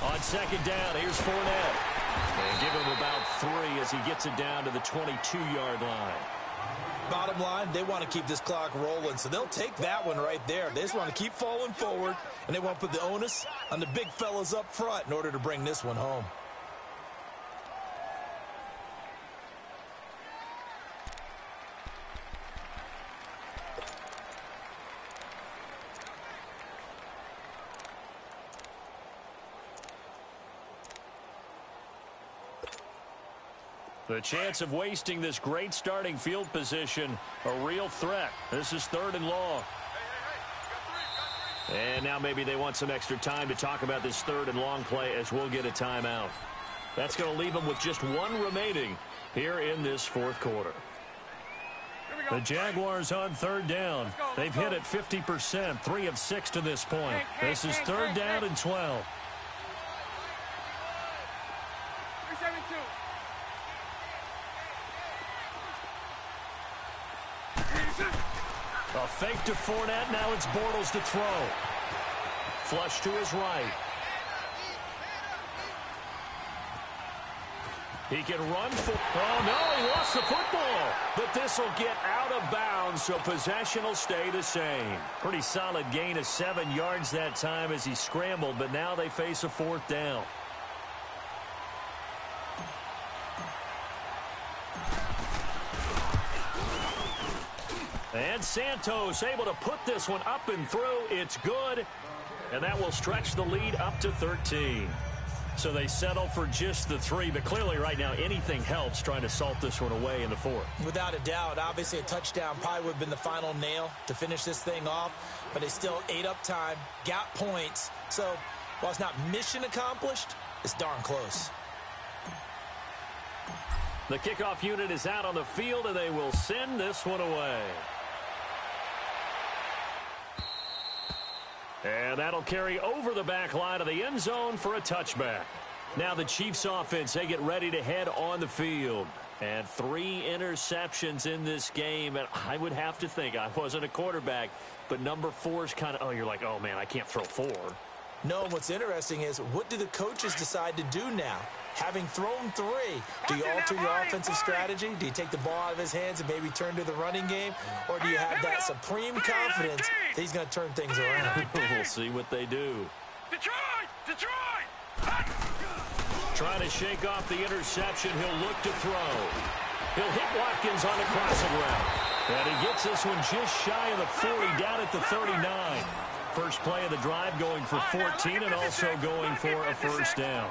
On second down, here's Fournette. And give him about 3 as he gets it down to the 22-yard line. Bottom line, they want to keep this clock rolling, so they'll take that one right there. They just want to keep falling forward, and they want to put the onus on the big fellas up front in order to bring this one home. The chance of wasting this great starting field position, a real threat. This is third and long. And now maybe they want some extra time to talk about this third and long play as we'll get a timeout. That's going to leave them with just 1 remaining here in this fourth quarter. The Jaguars on third down. They've hit it 50%, 3 of 6 to this point. This is third down and 12. A fake to Fournette. Now it's Bortles to throw. Flush to his right. He can run for... Oh, no, he lost the football. But this will get out of bounds, so possession will stay the same. Pretty solid gain of 7 yards that time as he scrambled, but now they face a fourth down. And Santos able to put this one up and through. It's good, and that will stretch the lead up to 13. So they settle for just the 3, but clearly right now anything helps trying to salt this one away in the fourth. Without a doubt, obviously a touchdown probably would have been the final nail to finish this thing off, but they still ate up time, got points. So while it's not mission accomplished, it's darn close. The kickoff unit is out on the field, and they will send this one away. And that'll carry over the back line of the end zone for a touchback. Now the Chiefs offense, they get ready to head on the field. And 3 interceptions in this game. And I would have to think, I wasn't a quarterback, but number 4 is kind of, oh, you're like, oh, man, I can't throw 4. No, what's interesting is what do the coaches decide to do now? Having thrown 3, do you alter your offensive strategy? Do you take the ball out of his hands and maybe turn to the running game? Or do you have that supreme confidence that he's going to turn things around? We'll see what they do. Detroit! Trying to shake off the interception. He'll look to throw. He'll hit Watkins on the crossing route. And he gets this one just shy of the 40, down at the 39. First play of the drive going for 14 and also going for a first down.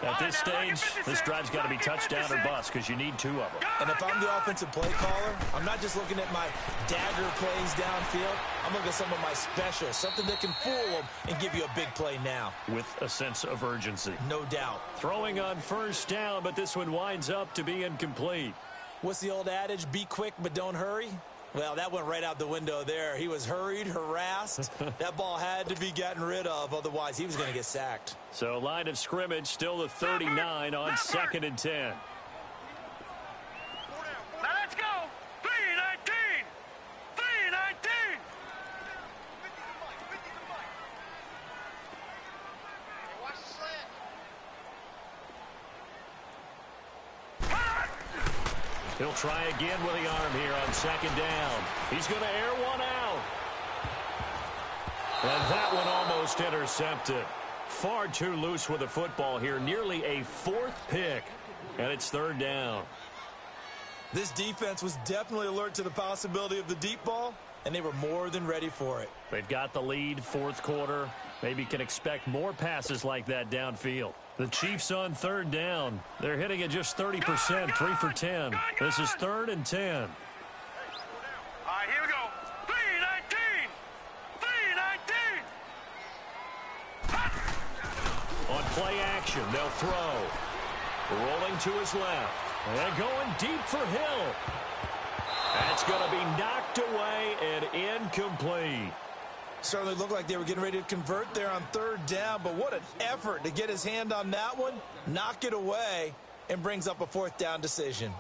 At this stage, this drive's got to be touchdown or bust because you need 2 of them. And if I'm the offensive play caller, I'm not just looking at my dagger plays downfield. I'm looking at some of my specials, something that can fool them and give you a big play now. With a sense of urgency. No doubt. Throwing on first down, but this one winds up to be incomplete. What's the old adage? Be quick, but don't hurry. Well, that went right out the window there. He was hurried, harassed. That ball had to be gotten rid of, otherwise he was going to get sacked. So line of scrimmage still the 39 on 2nd and 10. Now let's go. 3-19. 3-19. Watch the slant. He'll try again with the arm here on 2nd down. He's going to air one out. And that one almost intercepted. Far too loose with the football here. Nearly a 4th pick. And it's 3rd down. This defense was definitely alert to the possibility of the deep ball, and they were more than ready for it. They've got the lead, 4th quarter. Maybe can expect more passes like that downfield. The Chiefs on 3rd down. They're hitting at just 30%, 3 for 10. This is 3rd and 10. All right, here we go. 3-19. 3-19. On play action, they'll throw. Rolling to his left. And going deep for Hill. That's going to be knocked away and incomplete. Certainly looked like they were getting ready to convert there on 3rd down, but what an effort to get his hand on that one, knock it away, and brings up a 4th down decision.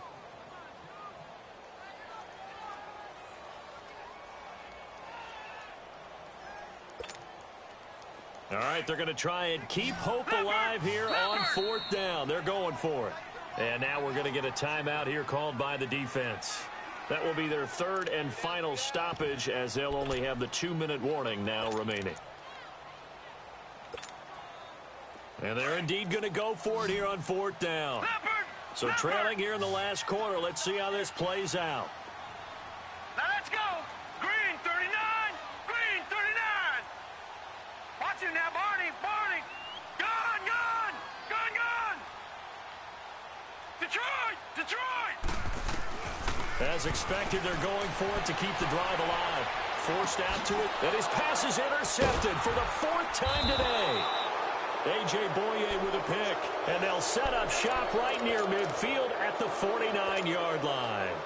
All right, they're going to try and keep hope alive here on 4th down. They're going for it. And now we're going to get a timeout here called by the defense. That will be their 3rd and final stoppage as they'll only have the 2-minute warning now remaining. And they're indeed going to go for it here on 4th down. So trailing here in the last quarter. Let's see how this plays out. Now let's go. Green 39. Green 39. Watch him now, Barney. Barney. Gone. Detroit. As expected, they're going for it to keep the drive alive. Forced out to it, and his pass is intercepted for the 4th time today. A.J. Boye with a pick, and they'll set up shop right near midfield at the 49-yard line.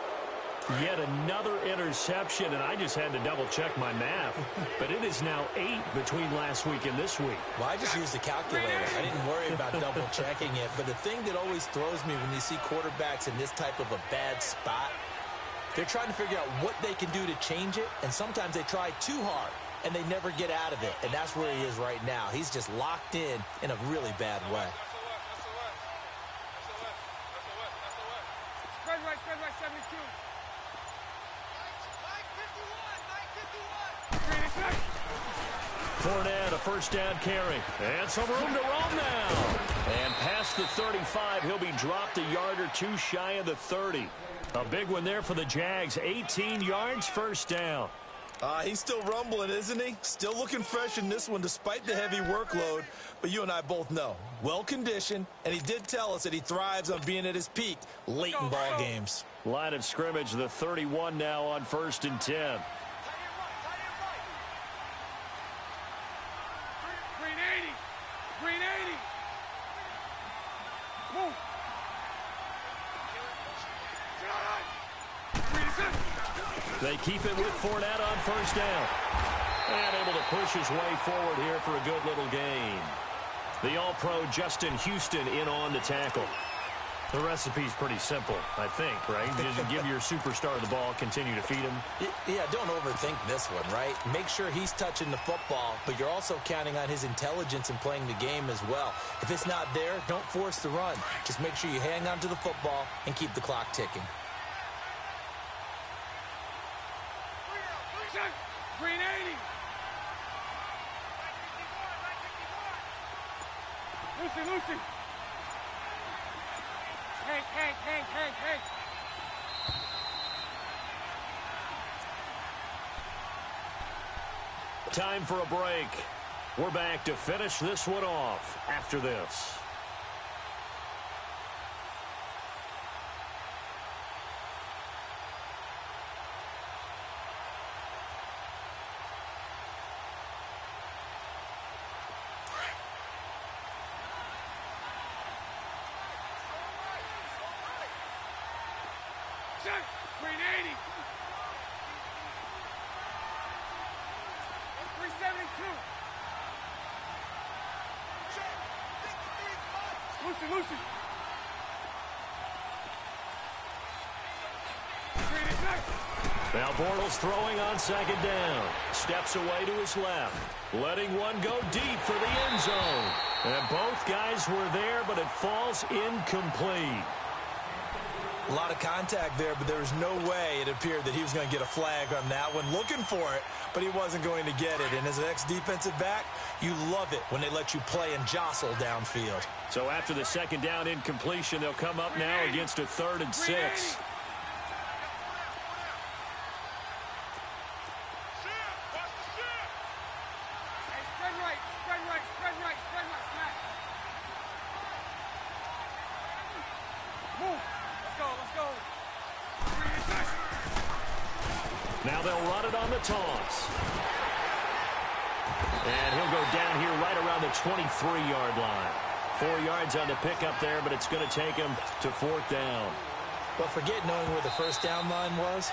Yet another interception, and I just had to double-check my math. But it is now 8 between last week and this week. Well, I just used a calculator. I didn't worry about double-checking it. But the thing that always throws me when you see quarterbacks in this type of a bad spot, they're trying to figure out what they can do to change it, and sometimes they try too hard, and they never get out of it. And that's where he is right now. He's just locked in a really bad way. Spread right, 72. Fournette, a first down carry. And some room to roam now. And past the 35, he'll be dropped a yard or two shy of the 30. A big one there for the Jags. 18 yards, first down. He's still rumbling, isn't he? Still looking fresh in this one despite the heavy workload. But you and I both know, well-conditioned, and he did tell us that he thrives on being at his peak late in ball games. Line of scrimmage, the 31 now on 1st and 10. They keep it with Fournette on first down. And able to push his way forward here for a good little gain. The All-Pro Justin Houston in on the tackle. The recipe's pretty simple, I think, right? Just give your superstar the ball, continue to feed him. Yeah, don't overthink this one, right? Make sure he's touching the football, but you're also counting on his intelligence in playing the game as well. If it's not there, don't force the run. Just make sure you hang on to the football and keep the clock ticking. Green 80. Lucy. Hey. Time for a break. We're back to finish this one off after this. Green 80. 372. Lucy. Now Bortles throwing on second down. Steps away to his left. Letting one go deep for the end zone. And both guys were there, but it falls incomplete. A lot of contact there, but there was no way it appeared that he was going to get a flag on that one. Looking for it, but he wasn't going to get it. And as an ex-defensive back, you love it when they let you play and jostle downfield. So after the second down incompletion, they'll come up now against a 3rd and 6. Now they'll run it on the toss. And he'll go down here right around the 23-yard line. 4 yards on the pickup there, but it's going to take him to 4th down. But forget knowing where the first down line was.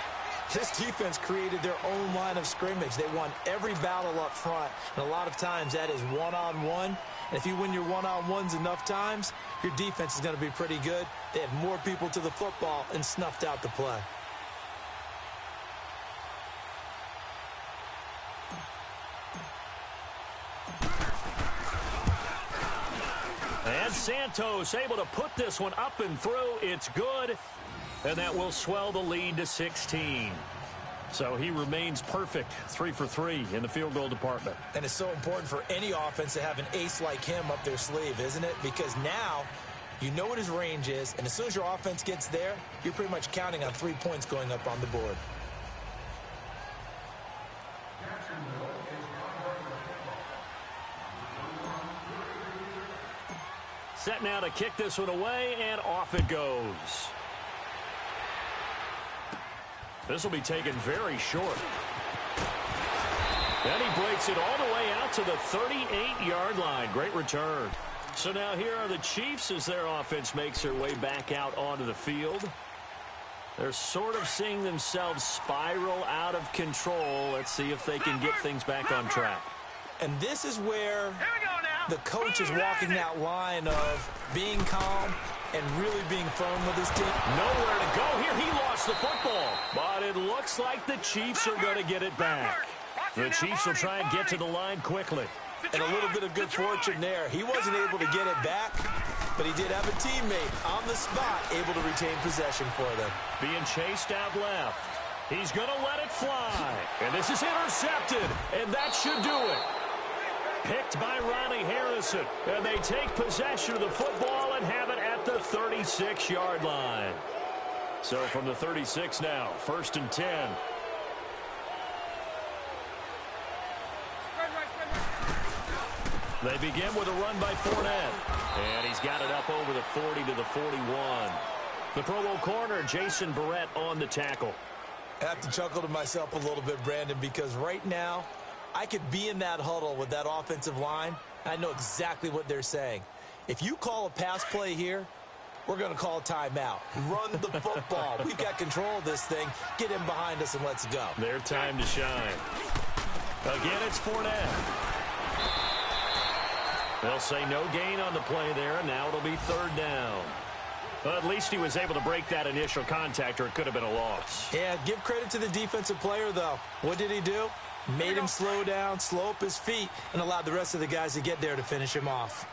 This defense created their own line of scrimmage. They won every battle up front, and a lot of times that is one-on-one. And if you win your one-on-ones enough times, your defense is going to be pretty good. They had more people to the football and snuffed out the play. And Santos able to put this one up and through. It's good. And that will swell the lead to 16. So he remains perfect, 3 for 3 in the field goal department. And it's so important for any offense to have an ace like him up their sleeve, isn't it? Because now you know what his range is, and as soon as your offense gets there, you're pretty much counting on 3 points going up on the board. Set now to kick this one away, and off it goes. This will be taken very short. And he breaks it all the way out to the 38-yard line. Great return. So now here are the Chiefs as their offense makes their way back out onto the field. They're sort of seeing themselves spiral out of control. Let's see if they can get things back on track. And this is where Here we go now. the coach is walking that line of being calm and really being firm with his team. Nowhere to go here. He lost the football. But it looks like the Chiefs are going to get it back. The Chiefs will try and get to the line quickly. And a little bit of good fortune there. He wasn't able to get it back, but he did have a teammate on the spot able to retain possession for them. Being chased out left. He's going to let it fly. And this is intercepted. And that should do it. Picked by Ronnie Harrison. And they take possession of the football and have it at the 36-yard line. So from the 36 now, 1st and 10. They begin with a run by Fournette. And he's got it up over the 40 to the 41. The Pro Bowl corner, Jason Verrett, on the tackle. I have to chuckle to myself a little bit, Brandon, because right now I could be in that huddle with that offensive line. I know exactly what they're saying. If you call a pass play here, we're going to call a timeout. Run the football. We've got control of this thing. Get him behind us and let's go. Their time to shine. Again, it's Fournette. They'll say no gain on the play there, and now it'll be 3rd down. Well, at least he was able to break that initial contact, or it could have been a loss. Yeah, give credit to the defensive player, though. What did he do? Made him slow down, slow up his feet, and allowed the rest of the guys to get there to finish him off.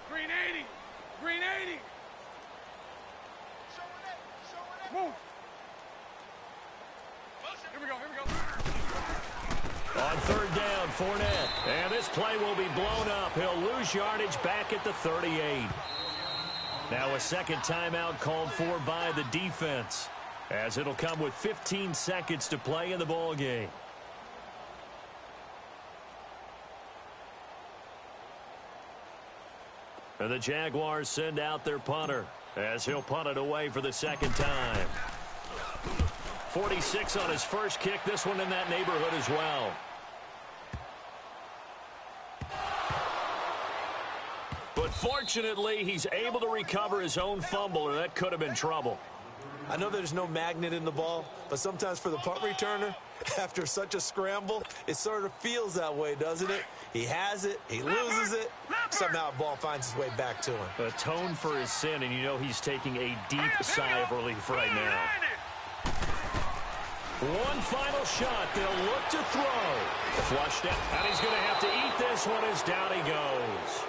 Green 80. Green 80. Move. Here we go. Here we go. On 3rd down, Fournette. And this play will be blown up. He'll lose yardage back at the 38. Now a second timeout called for by the defense, as it'll come with 15 seconds to play in the ball game. And the Jaguars send out their punter, as he'll punt it away for the second time. 46 on his first kick. This one in that neighborhood as well. But fortunately, he's able to recover his own fumble, or that could have been trouble. I know there's no magnet in the ball, but sometimes for the punt returner, after such a scramble, it sort of feels that way, doesn't it? He has it, he loses it, somehow the ball finds its way back to him. Atone for his sin, and you know he's taking a deep sigh of relief right now. One final shot. They'll look to throw. Flushed out, and he's going to have to eat this one as down he goes.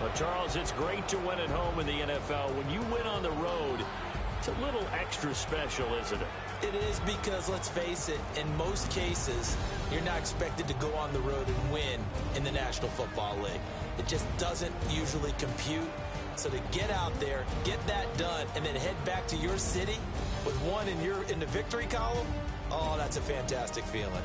Well, Charles, it's great to win at home in the NFL. When you win on the road, it's a little extra special, isn't it? It is, because, let's face it, in most cases, you're not expected to go on the road and win in the National Football League. It just doesn't usually compute. So to get out there, get that done, and then head back to your city with one in the victory column, oh, that's a fantastic feeling.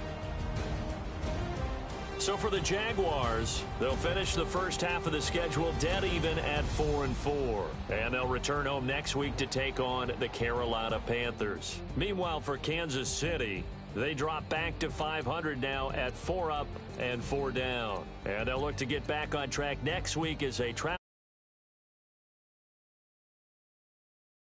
So for the Jaguars, they'll finish the first half of the schedule dead even at 4-4. And they'll return home next week to take on the Carolina Panthers. Meanwhile, for Kansas City, they drop back to 500 now at 4 up and 4 down. And they'll look to get back on track next week as they travel.